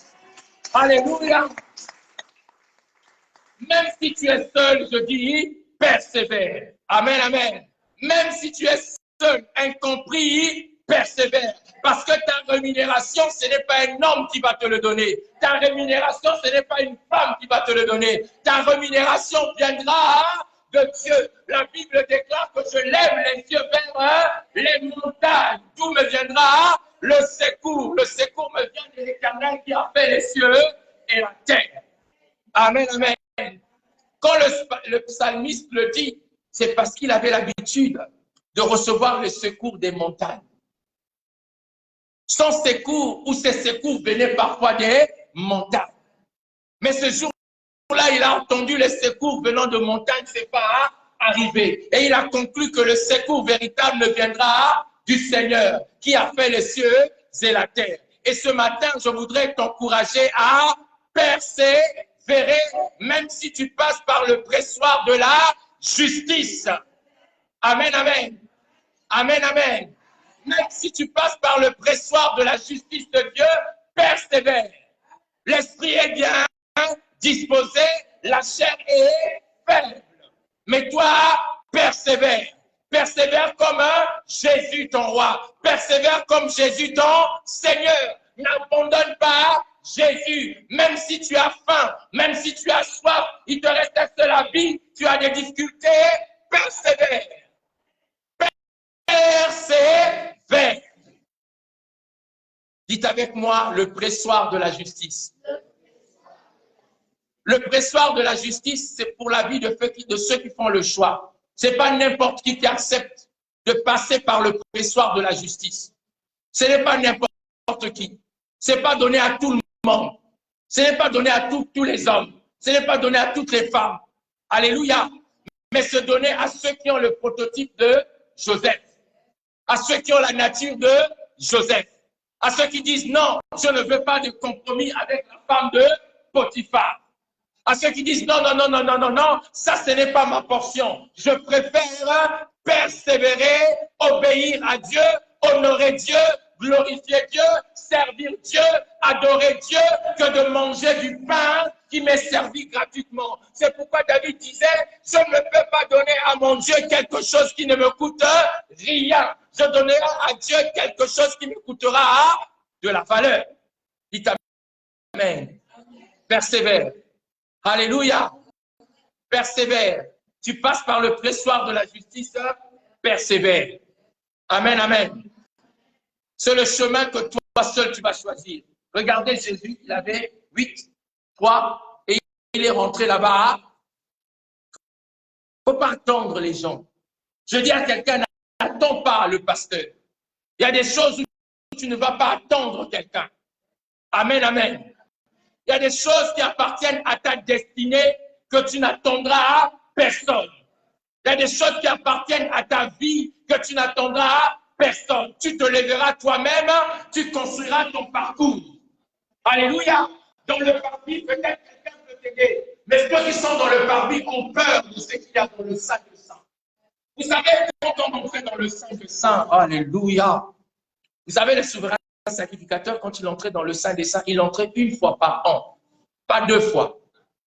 [SPEAKER 1] Alléluia. Même si tu es seul, je dis, persévère. Amen, amen. Même si tu es seul, incompris, persévère. Parce que ta rémunération, ce n'est pas un homme qui va te le donner. Ta rémunération, ce n'est pas une femme qui va te le donner. Ta rémunération viendra de Dieu. La Bible déclare que je lève les yeux vers les montagnes. D'où me viendra le secours. Le secours me vient de l'Éternel qui a fait les cieux et la terre. Amen, amen. Quand le psalmiste le dit, c'est parce qu'il avait l'habitude de recevoir le secours des montagnes. Son secours ou ses secours venaient parfois des montagnes. Mais ce jour jour-là, il a entendu les secours venant de montagne, c'est pas arrivé. Et il a conclu que le secours véritable ne viendra du Seigneur, qui a fait les cieux et la terre. Et ce matin, je voudrais t'encourager à persévérer, même si tu passes par le pressoir de la justice. Amen, amen. Amen, amen. Même si tu passes par le pressoir de la justice de Dieu, persévère. L'esprit est bien disposé, la chair est faible. Mais toi, persévère. Persévère comme Jésus ton roi. Persévère comme Jésus ton Seigneur. N'abandonne pas Jésus. Même si tu as faim, même si tu as soif, il te reste la vie, tu as des difficultés, persévère. Persévère. Dites avec moi le pressoir de la justice. Le pressoir de la justice, c'est pour la vie de ceux qui font le choix. Ce n'est pas n'importe qui accepte de passer par le pressoir de la justice. Ce n'est pas n'importe qui. Ce n'est pas donné à tout le monde. Ce n'est pas donné à tous les hommes. Ce n'est pas donné à toutes les femmes. Alléluia. Mais c'est donné à ceux qui ont le prototype de Joseph. À ceux qui ont la nature de Joseph. À ceux qui disent non, je ne veux pas de compromis avec la femme de Potiphar. À ceux qui disent non, non, non, non, non, non, non, ça ce n'est pas ma portion. Je préfère persévérer, obéir à Dieu, honorer Dieu, glorifier Dieu, servir Dieu, adorer Dieu, que de manger du pain qui m'est servi gratuitement. C'est pourquoi David disait, je ne peux pas donner à mon Dieu quelque chose qui ne me coûte rien. Je donnerai à Dieu quelque chose qui me coûtera de la valeur. Dites amen. Persévère. Alléluia. Persévère. Tu passes par le pressoir de la justice, persévère. Amen, amen. C'est le chemin que toi seul tu vas choisir. Regardez Jésus, il avait 8, 3, et il est rentré là-bas. Il ne faut pas attendre les gens. Je dis à quelqu'un, n'attends pas le pasteur. Il y a des choses où tu ne vas pas attendre quelqu'un. Amen, amen. Il y a des choses qui appartiennent à ta destinée que tu n'attendras personne. Il y a des choses qui appartiennent à ta vie que tu n'attendras personne. Tu te lèveras toi-même, tu construiras ton parcours. Alléluia. Dans le parvis, peut-être quelqu'un peut t'aider. Mais ceux qui sont dans le parvis ont peur de ce qu'il y a dans le sein de sang. Vous savez, quand on entrait dans le sein de sang, alléluia. Vous savez, le souverain sacrificateur, quand il entrait dans le sein des saints, il entrait une fois par an. Pas 2 fois,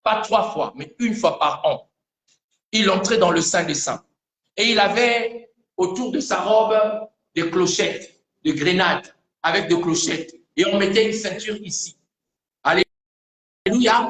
[SPEAKER 1] pas 3 fois, mais une fois par an. Il entrait dans le sein des saints. Et il avait autour de sa robe des clochettes, des grenades avec des clochettes. Et on mettait une ceinture ici. Alléluia.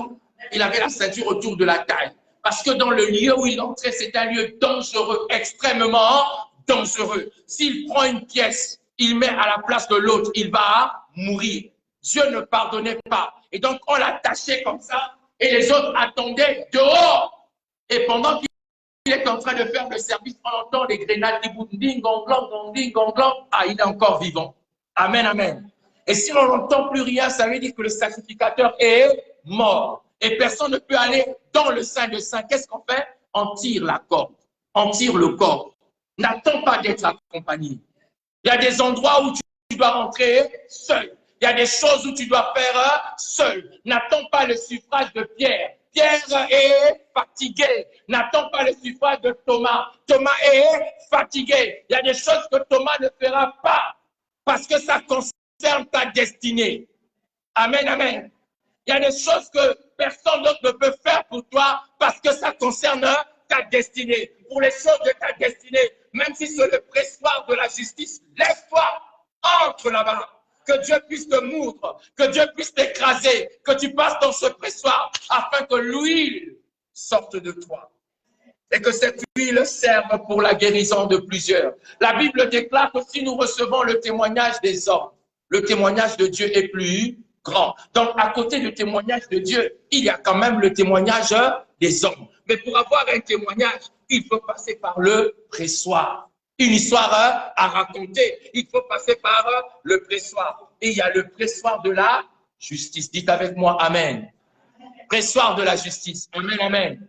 [SPEAKER 1] Il avait la ceinture autour de la taille. Parce que dans le lieu où il entrait, c'est un lieu dangereux, extrêmement dangereux. S'il prend une pièce, il met à la place de l'autre, il va mourir. Dieu ne pardonnait pas. Et donc, on l'attachait comme ça, et les autres attendaient dehors. Et pendant qu'il est en train de faire le service, on entend les grenades qui boum, ding, gong, ding, gong, ah, il est encore vivant. Amen, amen. Et si on n'entend plus rien, ça veut dire que le sacrificateur est mort. Et personne ne peut aller dans le sein de saint. Qu'est-ce qu'on fait? On tire la corde, on tire le corps. N'attends pas d'être accompagné. Il y a des endroits où tu dois rentrer seul. Il y a des choses où tu dois faire seul. N'attends pas le suffrage de Pierre. Pierre est fatigué. N'attends pas le suffrage de Thomas. Thomas est fatigué. Il y a des choses que Thomas ne fera pas parce que ça concerne ta destinée. Amen, amen. Il y a des choses que personne d'autre ne peut faire pour toi parce que ça concerne ta destinée. Pour les choses de ta destinée, même si c'est le pressoir de la justice, lève-toi, entre là-bas. Que Dieu puisse te moudre, que Dieu puisse t'écraser, que tu passes dans ce pressoir afin que l'huile sorte de toi. Et que cette huile serve pour la guérison de plusieurs. La Bible déclare que si nous recevons le témoignage des hommes, le témoignage de Dieu est plus grand. Donc, à côté du témoignage de Dieu, il y a quand même le témoignage des hommes. Mais pour avoir un témoignage, il faut passer par le pressoir. Une histoire à raconter, il faut passer par le pressoir. Et il y a le pressoir de la justice. Dites avec moi, amen. pressoir de la justice. Amen, amen.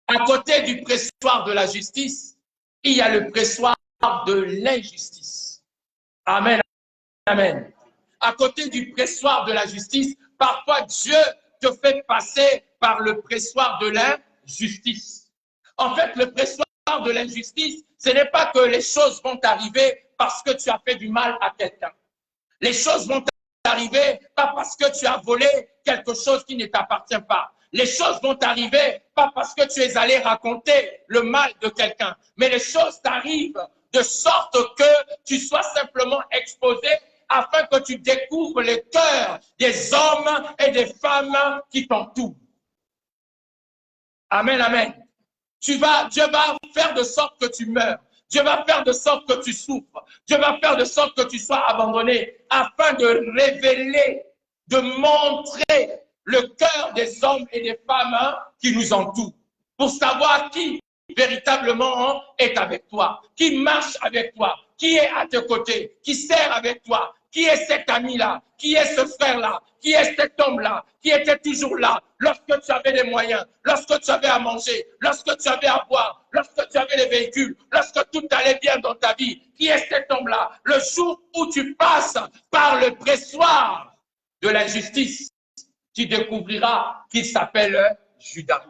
[SPEAKER 1] À côté du pressoir de la justice, il y a le pressoir de l'injustice. Amen, amen. À côté du pressoir de la justice, parfois Dieu te fait passer par le pressoir de l'injustice. En fait, le pressoir de l'injustice, ce n'est pas que les choses vont arriver parce que tu as fait du mal à quelqu'un. Les choses vont t'arriver pas parce que tu as volé quelque chose qui ne t'appartient pas. Les choses vont t'arriver pas parce que tu es allé raconter le mal de quelqu'un, mais les choses t'arrivent de sorte que tu sois simplement exposé afin que tu découvres les cœurs des hommes et des femmes qui t'entourent. Amen, amen. Dieu va faire de sorte que tu meurs. Dieu va faire de sorte que tu souffres. Dieu va faire de sorte que tu sois abandonné afin de révéler, de montrer le cœur des hommes et des femmes qui nous entourent pour savoir qui véritablement est avec toi, qui marche avec toi, qui est à tes côtés, qui sert avec toi, qui est cet ami-là, qui est ce frère-là, qui est cet homme-là, qui était toujours là lorsque tu avais les moyens, lorsque tu avais à manger, lorsque tu avais à boire, lorsque tu avais les véhicules, lorsque tout allait bien dans ta vie. Qui est cet homme-là? Le jour où tu passes par le pressoir de l'injustice, tu découvriras qu'il s'appelle Judas.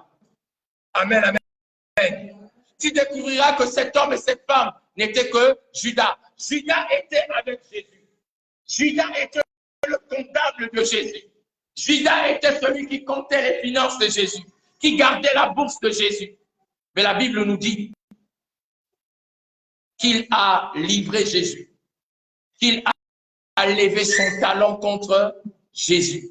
[SPEAKER 1] Amen, amen. Tu découvriras que cet homme et cette femme n'étaient que Judas. Judas était avec Jésus. Judas était le comptable de Jésus. Judas était celui qui comptait les finances de Jésus, qui gardait la bourse de Jésus. Mais la Bible nous dit qu'il a livré Jésus, qu'il a levé son talon contre Jésus.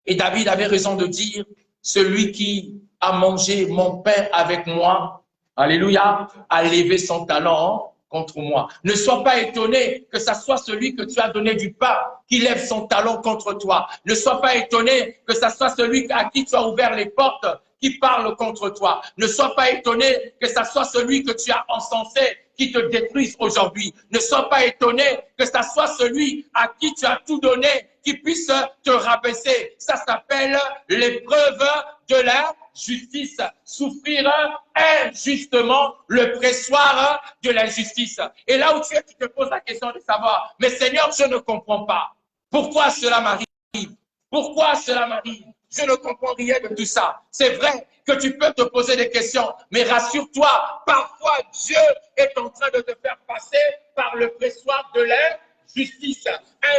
[SPEAKER 1] Et David avait raison de dire, celui qui a mangé mon pain avec moi, alléluia, a levé son talon contre moi. Ne sois pas étonné que ça soit celui que tu as donné du pain qui lève son talon contre toi. Ne sois pas étonné que ça soit celui à qui tu as ouvert les portes qui parle contre toi. Ne sois pas étonné que ça soit celui que tu as encensé qui te détruise aujourd'hui. Ne sois pas étonné que ça soit celui à qui tu as tout donné qui puisse te rabaisser. Ça s'appelle l'épreuve de la justice. Souffrir injustement le pressoir de l'injustice. Et là où tu es, tu te poses la question de savoir, mais Seigneur, je ne comprends pas. Pourquoi cela m'arrive? Pourquoi cela m'arrive? Je ne comprends rien de tout ça. C'est vrai que tu peux te poser des questions, mais rassure-toi, parfois Dieu est en train de te faire passer par le pressoir de l'injustice.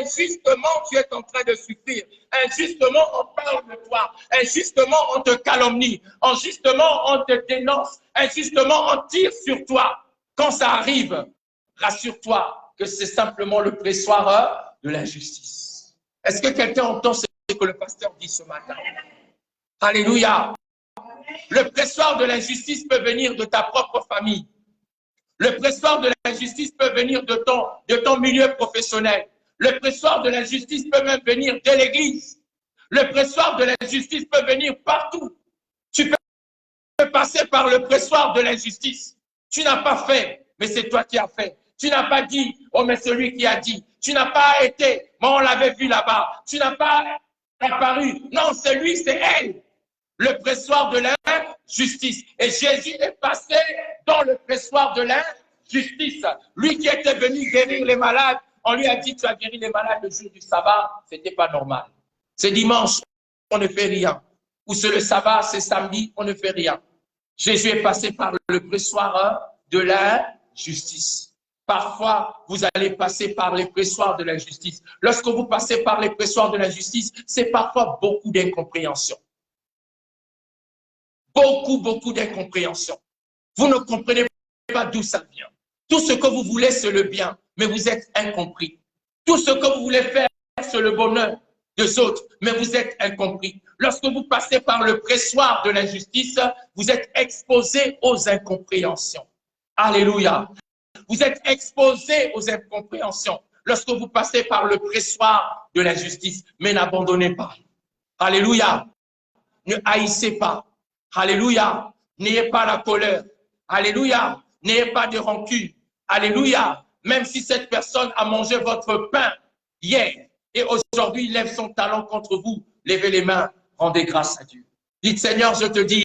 [SPEAKER 1] Injustement, tu es en train de souffrir. Injustement, on parle de toi. Injustement, on te calomnie. Injustement, on te dénonce. Injustement, on tire sur toi. Quand ça arrive, rassure-toi que c'est simplement le pressoir de l'injustice. Est-ce que quelqu'un entend ce que le pasteur dit ce matin? Alléluia. Le pressoir de l'injustice peut venir de ta propre famille. Le pressoir de l'injustice peut venir de ton milieu professionnel. Le pressoir de l'injustice peut même venir de l'église. Le pressoir de l'injustice peut venir partout. Tu peux passer par le pressoir de l'injustice. Tu n'as pas fait, mais c'est toi qui as fait. Tu n'as pas dit, oh mais celui qui a dit. Tu n'as pas été, mais on l'avait vu là-bas. Tu n'as pas apparu. Non, c'est lui, c'est elle. Le pressoir de l'injustice. Et Jésus est passé dans le pressoir de l'injustice. Lui qui était venu guérir les malades, on lui a dit, tu as guéri les malades le jour du sabbat. Ce n'était pas normal. C'est dimanche, on ne fait rien. Ou c'est le sabbat, c'est samedi, on ne fait rien. Jésus est passé par le pressoir de l'injustice. Parfois, vous allez passer par les pressoirs de l'injustice. Lorsque vous passez par les pressoirs de l'injustice, c'est parfois beaucoup d'incompréhension. Beaucoup d'incompréhension. Vous ne comprenez pas d'où ça vient. Tout ce que vous voulez, c'est le bien, mais vous êtes incompris. Tout ce que vous voulez faire, c'est le bonheur des autres, mais vous êtes incompris. Lorsque vous passez par le pressoir de l'injustice, vous êtes exposé aux incompréhensions. Alléluia. Vous êtes exposé aux incompréhensions lorsque vous passez par le pressoir de l'injustice, mais n'abandonnez pas. Alléluia. Ne haïssez pas. Alléluia. N'ayez pas la colère. Alléluia. N'ayez pas de rancune. Alléluia. Même si cette personne a mangé votre pain hier et aujourd'hui il lève son talon contre vous, levez les mains. Rendez grâce à Dieu. Dites, Seigneur, je te dis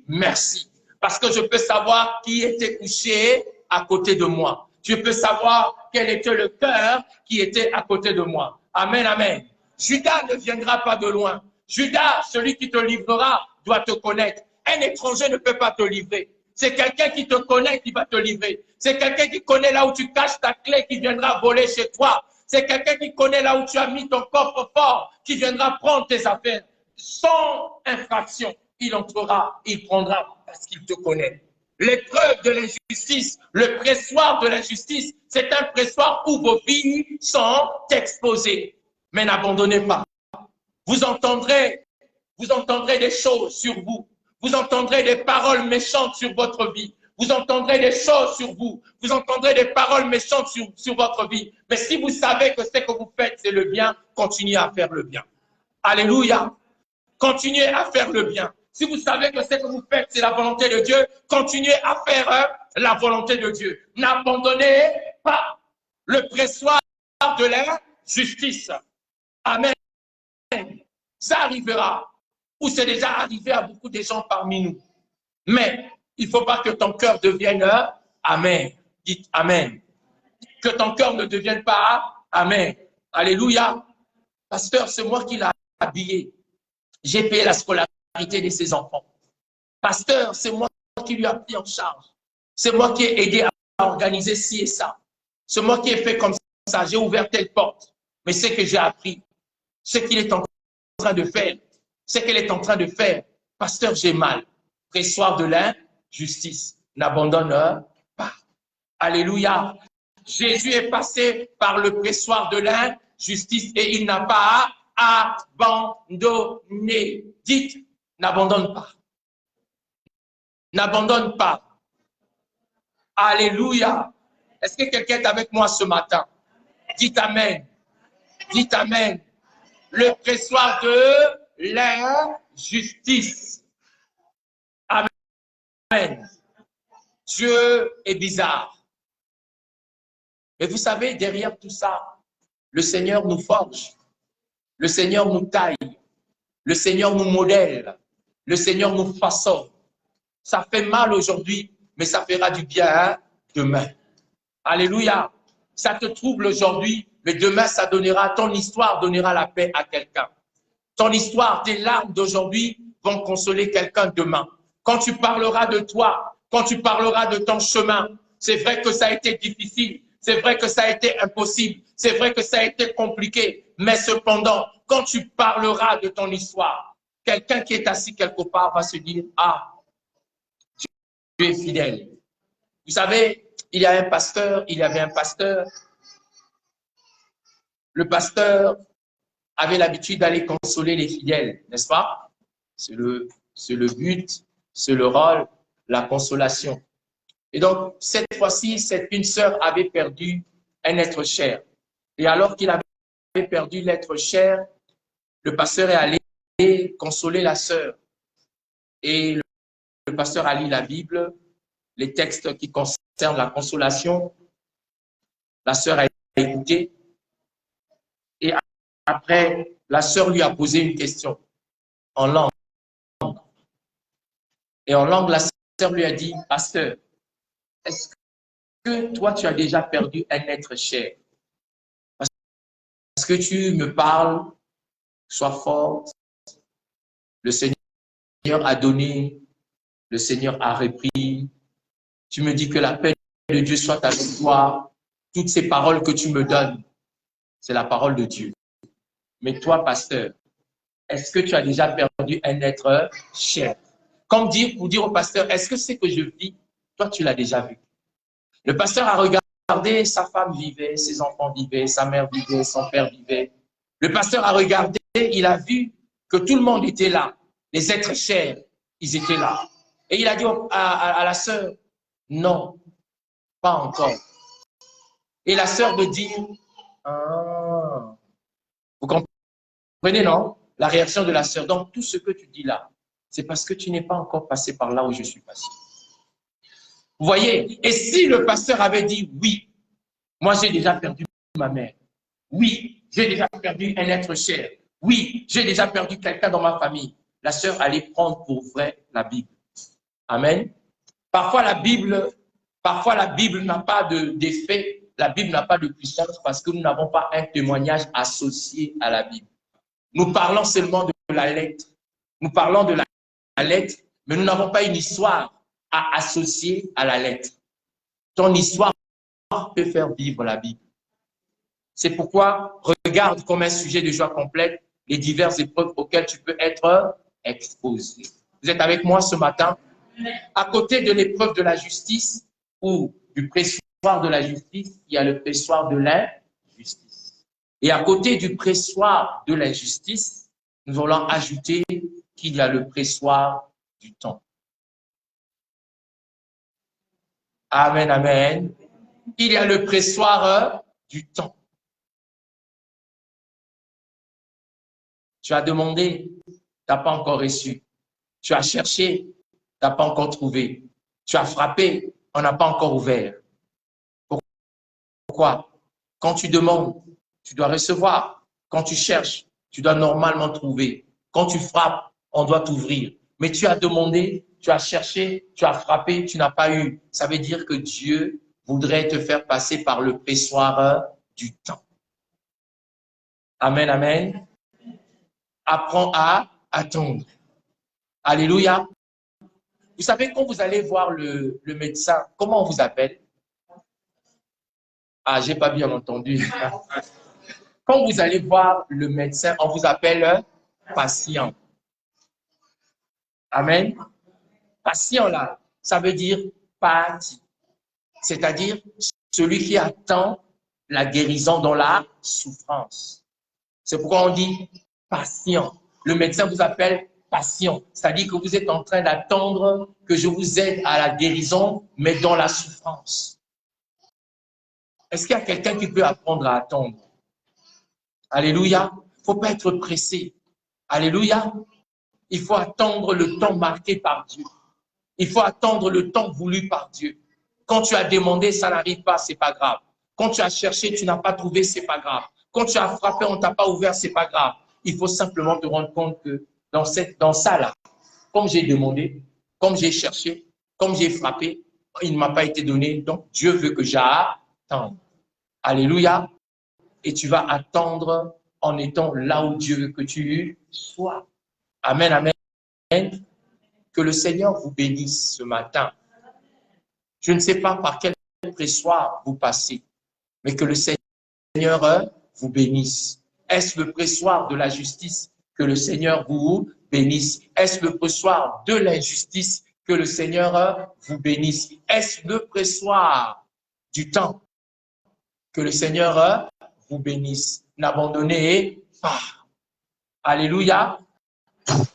[SPEAKER 1] merci. Parce que je peux savoir qui était couché à côté de moi. Je peux savoir quel était le cœur qui était à côté de moi. Amen, amen. Judas ne viendra pas de loin. Judas, celui qui te livrera, doit te connaître. Un étranger ne peut pas te livrer. C'est quelqu'un qui te connaît qui va te livrer. C'est quelqu'un qui connaît là où tu caches ta clé qui viendra voler chez toi. C'est quelqu'un qui connaît là où tu as mis ton coffre-fort qui viendra prendre tes affaires. Sans infraction, il entrera, il prendra parce qu'il te connaît. L'épreuve de l'injustice, le pressoir de l'injustice, c'est un pressoir où vos vies sont exposées. Mais n'abandonnez pas. Vous entendrez des choses sur vous. Vous entendrez des paroles méchantes sur votre vie. Vous entendrez des choses sur vous. Vous entendrez des paroles méchantes sur votre vie. Mais si vous savez que ce que vous faites, c'est le bien, continuez à faire le bien. Alléluia. Continuez à faire le bien. Si vous savez que ce que vous faites, c'est la volonté de Dieu, continuez à faire la volonté de Dieu. N'abandonnez pas le pressoir de la justice. Amen. Ça arrivera. Ou c'est déjà arrivé à beaucoup de gens parmi nous. Mais il ne faut pas que ton cœur devienne Amen. Dites Amen. Que ton cœur ne devienne pas Amen. Alléluia. Pasteur, c'est moi qui l'ai habillé. J'ai payé la scolarité de ses enfants. Pasteur, c'est moi qui lui ai pris en charge. C'est moi qui ai aidé à organiser ci et ça. C'est moi qui ai fait comme ça. J'ai ouvert telle porte. Mais ce que j'ai appris, ce qu'il est en train de faire, ce qu'elle est en train de faire, pasteur, j'ai mal. Pressoir de l'injustice. N'abandonne pas. Alléluia. Jésus est passé par le pressoir de l'injustice et il n'a pas abandonné. Dites, n'abandonne pas. N'abandonne pas. Alléluia. Est-ce que quelqu'un est avec moi ce matin? Dites Amen. Dites Amen. Le pressoir de l'injustice. Amen. Dieu est bizarre. Mais vous savez, derrière tout ça, le Seigneur nous forge. Le Seigneur nous taille. Le Seigneur nous modèle. Le Seigneur nous façonne. Ça fait mal aujourd'hui, mais ça fera du bien demain. Alléluia. Ça te trouble aujourd'hui, mais demain, ça donnera, ton histoire donnera la paix à quelqu'un. Ton histoire, tes larmes d'aujourd'hui vont consoler quelqu'un demain. Quand tu parleras de toi, quand tu parleras de ton chemin, c'est vrai que ça a été difficile, c'est vrai que ça a été impossible, c'est vrai que ça a été compliqué, mais cependant, quand tu parleras de ton histoire, quelqu'un qui est assis quelque part va se dire, ah, Dieu est fidèle. Vous savez, il y avait un pasteur, le pasteur avait l'habitude d'aller consoler les fidèles, n'est-ce pas? C'est le but, c'est le rôle, la consolation. Et donc, cette fois-ci, une sœur avait perdu un être cher. Et alors qu'il avait perdu l'être cher, le pasteur est allé consoler la sœur. Et le pasteur a lu la Bible, les textes qui concernent la consolation. La sœur a écouté. Et après, la sœur lui a posé une question en langue. Et en langue, la sœur lui a dit, pasteur, est-ce que toi, tu as déjà perdu un être cher? Parce que tu me parles, sois forte. Le Seigneur a donné, le Seigneur a repris. Tu me dis que la paix de Dieu soit avec toi. Toutes ces paroles que tu me donnes, c'est la parole de Dieu. Mais toi, pasteur, est-ce que tu as déjà perdu un être cher? Comme pour dire au pasteur, est-ce que c'est que je vis? Toi, tu l'as déjà vu. Le pasteur a regardé, sa femme vivait, ses enfants vivaient, sa mère vivait, son père vivait. Le pasteur a regardé, il a vu que tout le monde était là. Les êtres chers, ils étaient là. Et il a dit à la sœur, non, pas encore. Et la sœur de dire, ah, vous comprenez, non? La réaction de la sœur. Donc, tout ce que tu dis là, c'est parce que tu n'es pas encore passé par là où je suis passé. Vous voyez? Et si le pasteur avait dit, oui, moi j'ai déjà perdu ma mère. Oui, j'ai déjà perdu un être cher. Oui, j'ai déjà perdu quelqu'un dans ma famille. La sœur allait prendre pour vrai la Bible. Amen. Parfois la Bible n'a pas d'effet, la Bible n'a pas de puissance parce que nous n'avons pas un témoignage associé à la Bible. Nous parlons seulement de la lettre. Nous parlons de la lettre, mais nous n'avons pas une histoire à associer à la lettre. Ton histoire peut faire vivre la Bible. C'est pourquoi regarde comme un sujet de joie complète les diverses épreuves auxquelles tu peux être exposé. Vous êtes avec moi ce matin? À côté de l'épreuve de la justice ou du pressoir de la justice, il y a le pressoir de l'injustice. Et à côté du pressoir de l'injustice, nous allons ajouter qu'il y a le pressoir du temps. Amen, amen. Il y a le pressoir du temps. Tu as demandé, tu n'as pas encore reçu. Tu as cherché, tu n'as pas encore trouvé. Tu as frappé, on n'a pas encore ouvert. Pourquoi? Quand tu demandes, tu dois recevoir. Quand tu cherches, tu dois normalement trouver. Quand tu frappes, on doit t'ouvrir. Mais tu as demandé, tu as cherché, tu as frappé, tu n'as pas eu. Ça veut dire que Dieu voudrait te faire passer par le pressoir du temps. Amen, amen. Apprends à attendre. Alléluia. Vous savez, quand vous allez voir le médecin, comment on vous appelle? Ah, j'ai pas bien entendu. Quand vous allez voir le médecin, on vous appelle patient. Amen. Patient, là, ça veut dire pati. C'est-à-dire celui qui attend la guérison dans la souffrance. C'est pourquoi on dit patient. Le médecin vous appelle patient. C'est-à-dire que vous êtes en train d'attendre que je vous aide à la guérison, mais dans la souffrance. Est-ce qu'il y a quelqu'un qui peut apprendre à attendre? Alléluia. Il ne faut pas être pressé. Alléluia. Il faut attendre le temps marqué par Dieu. Il faut attendre le temps voulu par Dieu. Quand tu as demandé, ça n'arrive pas, ce n'est pas grave. Quand tu as cherché, tu n'as pas trouvé, ce n'est pas grave. Quand tu as frappé, on ne t'a pas ouvert, ce n'est pas grave. Il faut simplement te rendre compte que dans ça là, comme j'ai demandé, comme j'ai cherché, comme j'ai frappé, il ne m'a pas été donné. Donc Dieu veut que j'attende. Alléluia. Et tu vas attendre en étant là où Dieu veut que tu sois. Amen, amen. Que le Seigneur vous bénisse ce matin. Je ne sais pas par quel pressoir vous passez, mais que le Seigneur vous bénisse. Est-ce le pressoir de la justice? Que le Seigneur vous bénisse. Est-ce le pressoir de l'injustice? Que le Seigneur vous bénisse. Est-ce le pressoir du temps? Que le Seigneur vous bénisse. N'abandonnez pas. Alléluia.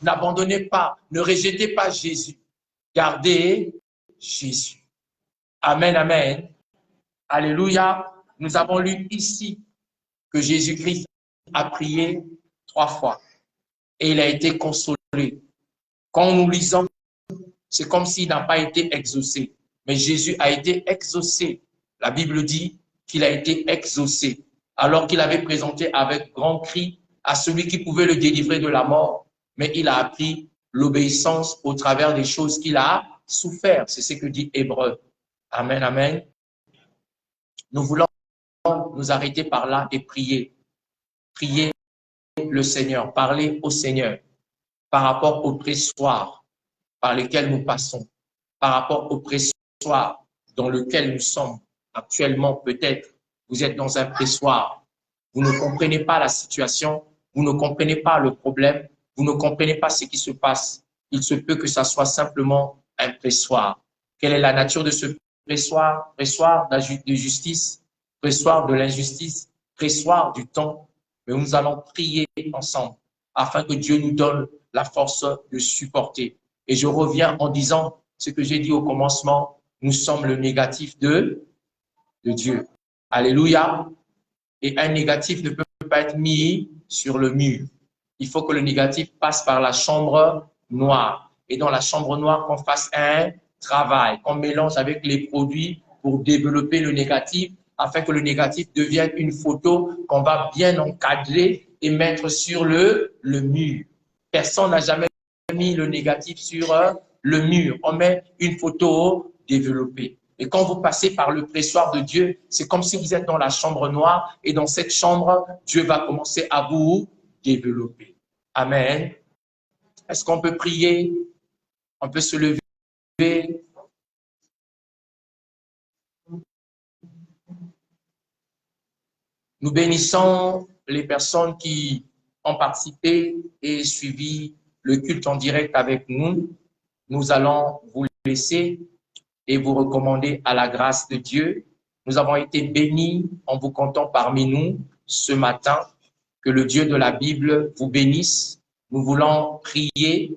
[SPEAKER 1] N'abandonnez pas. Ne rejetez pas Jésus. Gardez Jésus. Amen, amen. Alléluia. Nous avons lu ici que Jésus-Christ a prié 3 fois et il a été consolé. Quand nous lisons, c'est comme s'il n'a pas été exaucé. Mais Jésus a été exaucé. La Bible dit qu'il a été exaucé alors qu'il avait présenté avec grand cri à celui qui pouvait le délivrer de la mort. Mais il a appris l'obéissance au travers des choses qu'il a souffert. C'est ce que dit Hébreu. Amen, amen. Nous voulons nous arrêter par là et prier. Prier le Seigneur, parler au Seigneur par rapport aux pressoirs par lesquels nous passons, par rapport aux pressoirs dans lesquels nous sommes actuellement. Peut-être vous êtes dans un pressoir, vous ne comprenez pas la situation, vous ne comprenez pas le problème, vous ne comprenez pas ce qui se passe. Il se peut que ça soit simplement un pressoir. Quelle est la nature de ce pressoir? Pressoir de justice, pressoir de l'injustice, pressoir du temps. Mais nous allons prier ensemble afin que Dieu nous donne la force de supporter. Et je reviens en disant ce que j'ai dit au commencement, nous sommes le négatif de Dieu. Alléluia. Et un négatif ne peut pas être mis sur le mur. Il faut que le négatif passe par la chambre noire. Et dans la chambre noire, qu'on fasse un travail, qu'on mélange avec les produits pour développer le négatif, afin que le négatif devienne une photo qu'on va bien encadrer et mettre sur le mur. Personne n'a jamais mis le négatif sur le mur. On met une photo développée. Et quand vous passez par le pressoir de Dieu, c'est comme si vous êtes dans la chambre noire et dans cette chambre, Dieu va commencer à vous développer. Amen. Est-ce qu'on peut prier? On peut se lever. Nous bénissons les personnes qui ont participé et suivi le culte en direct avec nous. Nous allons vous laisser et vous recommander à la grâce de Dieu. Nous avons été bénis en vous comptant parmi nous ce matin. Que le Dieu de la Bible vous bénisse. Nous voulons prier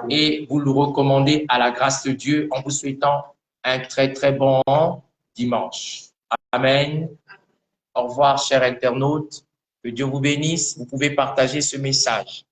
[SPEAKER 1] et vous le recommander à la grâce de Dieu en vous souhaitant un très très bon dimanche. Amen. Au revoir, chers internautes. Que Dieu vous bénisse. Vous pouvez partager ce message.